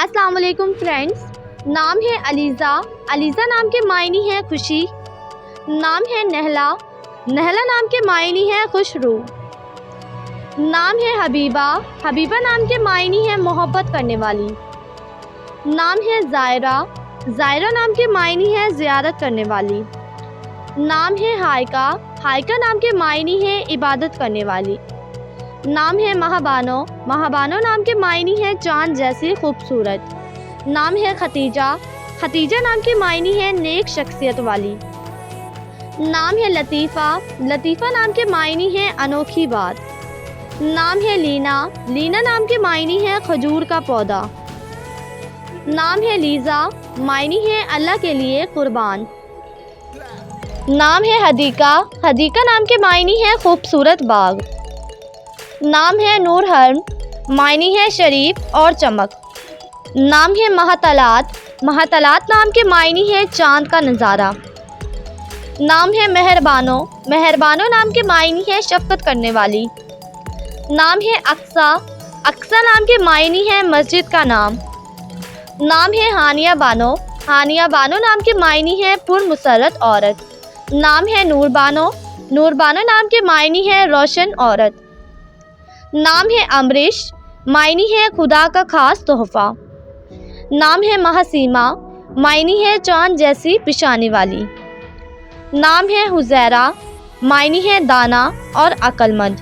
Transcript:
अस्सलाम वालेकुम फ्रेंड्स। नाम है अलीज़ा। अलीज़ा नाम के मायनी है खुशी। नाम है नहला। नहला नाम के मायनी है खुशरू। नाम है हबीबा। हबीबा नाम के मायनी है मोहब्बत करने वाली। नाम है ज़ायरा। ज़ायरा नाम के मायनी है ज़ियारत करने वाली। नाम है हायका। हायका नाम के मायनी है इबादत करने वाली। नाम है महाबानो। महाबानो नाम के मायनी है चाँद जैसी खूबसूरत। नाम है खतीजा। खतीजा नाम के मायनी है नेक शख्सियत वाली। नाम है लतीफ़ा। लतीफ़ा नाम के मायनी है अनोखी बात। नाम है लीना। लीना नाम के मायनी है खजूर का पौधा। नाम है लीज़ा। मायनी है अल्लाह के लिए कुर्बान। नाम है हदीका। हदीका नाम के मायनी है खूबसूरत बाग। नाम है नूरहर्म। मायनी है शरीफ और चमक। नाम है महतलात। महतलात नाम के मायनी है चाँद का नज़ारा। नाम है मेहरबानो। मेहरबानो नाम के मायनी है शफ़क़त करने वाली। नाम है अक्सा। अक्सा नाम के मायनी है मस्जिद का नाम। नाम है हानिया बानो। हानिया बानो नाम के मायनी है पुरमसरत औरत। नाम है नूर बानो। नूर बानो नाम के मायनी है रोशन औरत। नाम है अमरिश। मायनी है खुदा का खास तोहफ़ा। नाम है महसीमा। मायनी है चाँद जैसी पेशानी वाली। नाम है हुज़ैरा। मायनी है दाना और अक्लमंद।